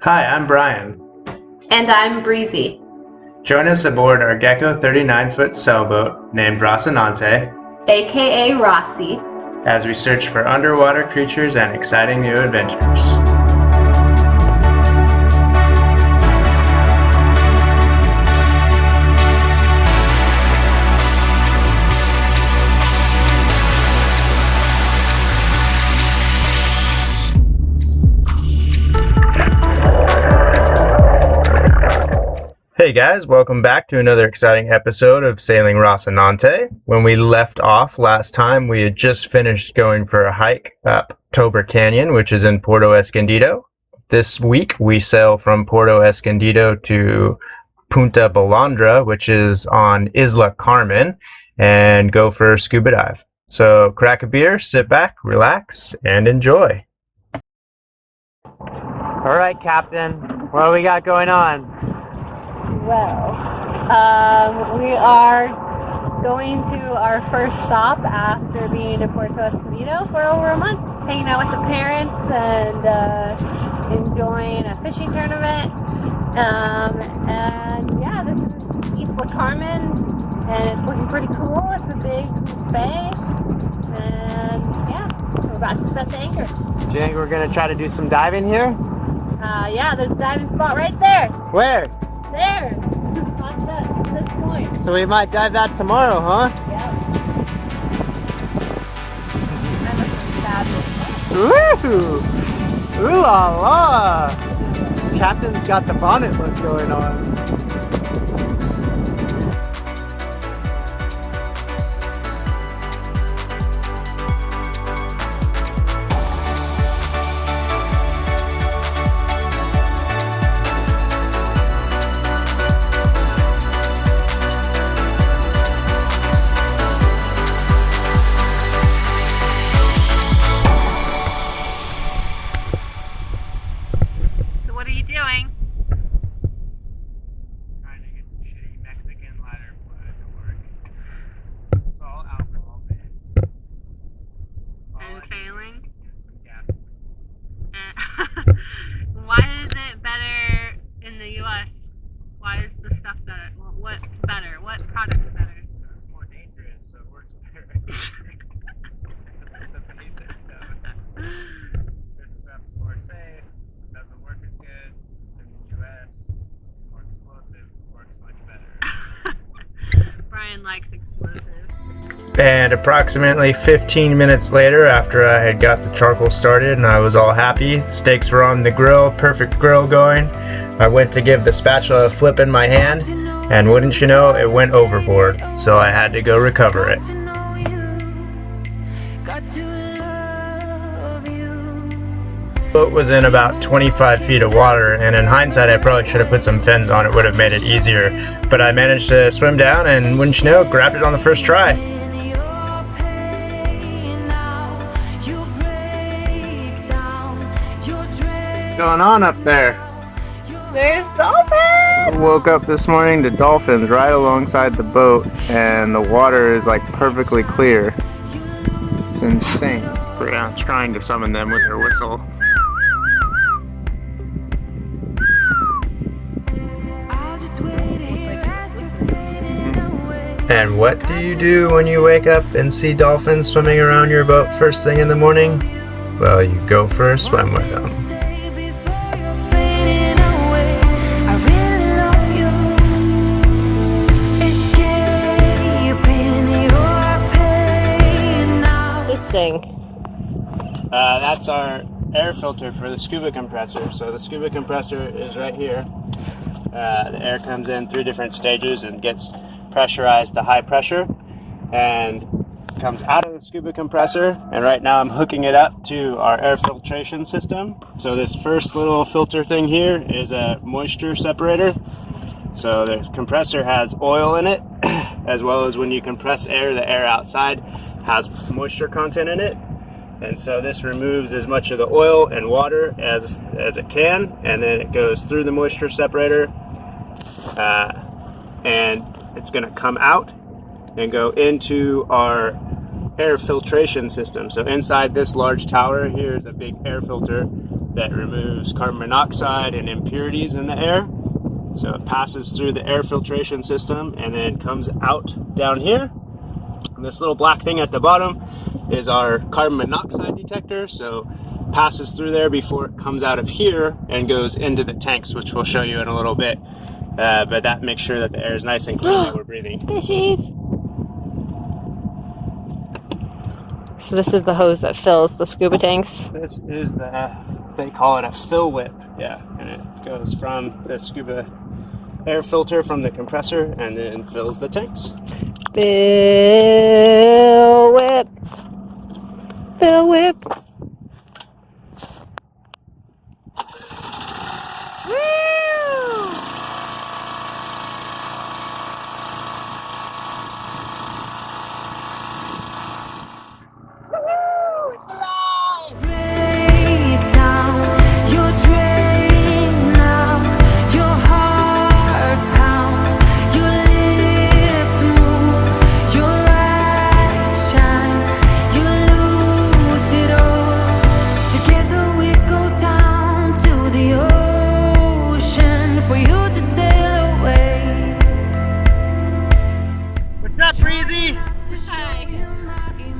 Hi, I'm Brian. And I'm Breezy. Join us aboard our Gecko 39-foot sailboat named Rocinante, aka Roci, as we search for underwater creatures and exciting new adventures. Hey guys, welcome back to another exciting episode of Sailing Rocinante. When we left off last time, we had just finished going for a hike up Tober Canyon, which is in Puerto Escondido. This week, we sail from Puerto Escondido to Punta Balandra, which is on Isla Carmen, and go for a scuba dive. So crack a beer, sit back, relax, and enjoy. All right, Captain, what do we got going on? Well, we are going to our first stop after being in Puerto Escondido for over a month, hanging out with the parents and enjoying a fishing tournament. And yeah, this is Isla Carmen, and it's looking pretty cool. It's a big bay, and yeah, we're about to set the anchor. Do you think we're going to try to do some diving here? Yeah, there's a diving spot right there. Where? There! On this point. So we might dive that tomorrow, huh? Yep. Ooh! Ooh la la! Captain's got the bonnet look going on. What are you doing? Trying to get the shitty Mexican ladder to work. It's all alcohol based. And failing? Some gas. Why is it better in the U.S.? Why is the stuff better? Well, what's better? What product's better? It's more dangerous, so it works better. That's the basics of it. Good stuff's more safe, doesn't work as good. In the US, it's more explosive, works much better. Brian likes explosives. And approximately 15 minutes later, after I had got the charcoal started and I was all happy, steaks were on the grill, perfect grill going, I went to give the spatula a flip in my hand, and wouldn't you know, it went overboard, so I had to go recover it. The boat was in about 25 feet of water, and in hindsight I probably should have put some fins on it, would have made it easier, but I managed to swim down and wouldn't you know, grabbed it on the first try. What's going on up there? There's dolphins! Woke up this morning to dolphins right alongside the boat, and the water is like perfectly clear. It's insane. Brian's trying to summon them with her whistle. And what do you do when you wake up and see dolphins swimming around your boat first thing in the morning? Well, you go for a swim with them. That's our air filter for the scuba compressor. So the scuba compressor is right here. The air comes in through different stages and gets pressurized to high pressure and comes out of the scuba compressor, and right now I'm hooking it up to our air filtration system. So this first little filter thing here is a moisture separator. So the compressor has oil in it, as well as when you compress air, the air outside has moisture content in it. And so this removes as much of the oil and water as it can, and then it goes through the moisture separator, and it's going to come out and go into our air filtration system. So inside this large tower here is a big air filter that removes carbon monoxide and impurities in the air. So it passes through the air filtration system and then comes out down here. And this little black thing at the bottom is our carbon monoxide detector. So passes through there before it comes out of here and goes into the tanks, which we'll show you in a little bit. But that makes sure that the air is nice and clean that we're breathing. Fishies! So this is the hose that fills the scuba tanks. This is they call it a fill whip. Yeah, and it goes from the scuba air filter from the compressor and then fills the tanks. Fill whip. Fill whip.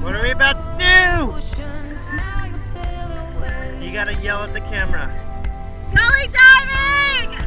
What are we about to do? You gotta yell at the camera. Going diving!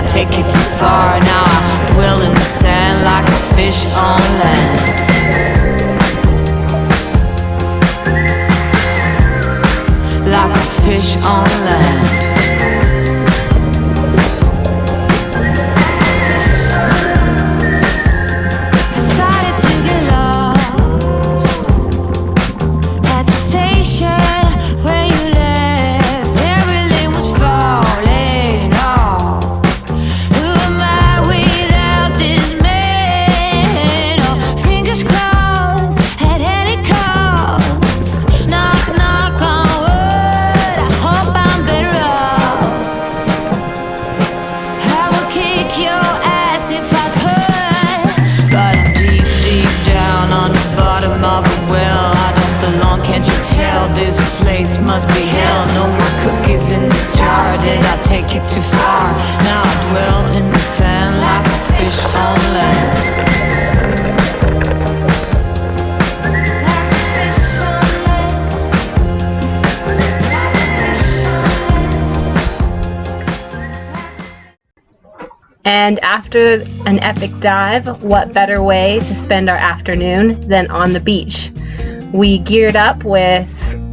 Take it too far, now I dwell in the sand like a fish on land. Like a fish on land. I started to get lost at the station where you left. Everything was falling off. Who am I without this man? Oh, fingers crossed at any cost. Knock, knock on wood, I hope I'm better off. I would kick your ass if I could, but I'm deep, deep down on the bottom of a well. I don't belong, can't you tell? This place must be hell. No more cookies in this jar, did I take it too far? Now I dwell in the sand like a fish on land. Like a fish on land. Like a fish on land. And after an epic dive, what better way to spend our afternoon than on the beach? We geared up with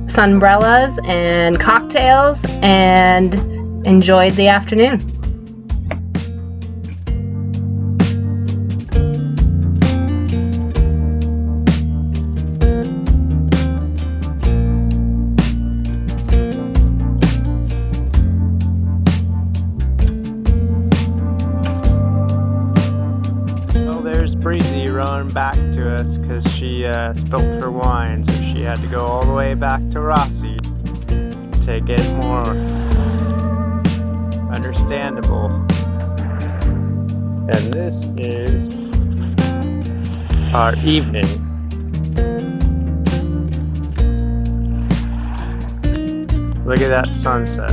sunbrellas and cocktails and enjoyed the afternoon. hollering back to us because she spilt her wine, so she had to go all the way back to Roci to get more. Understandable. And this is our evening. Look at that sunset.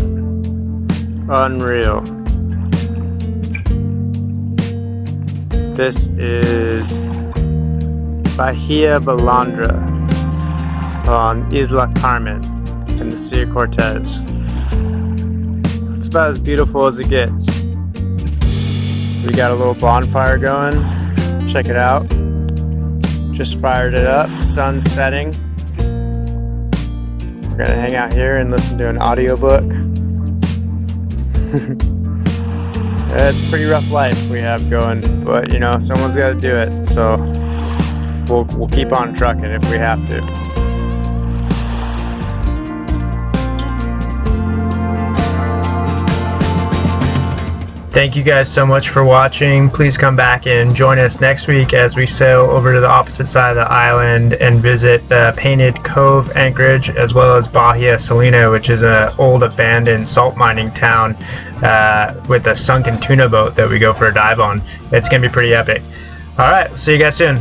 Unreal. This is Balandra on Isla Carmen in the Sea of Cortez. It's about as beautiful as it gets. We got a little bonfire going. Check it out. Just fired it up. Sun's setting. We're gonna hang out here and listen to an audiobook. It's a pretty rough life we have going, but you know, someone's got to do it. So we'll keep on trucking if we have to. Thank you guys so much for watching. Please come back and join us next week as we sail over to the opposite side of the island and visit the Painted Cove anchorage, as well as Bahia Salina, which is an old abandoned salt mining town with a sunken tuna boat that we go for a dive on. It's gonna be pretty epic. All right, see you guys soon.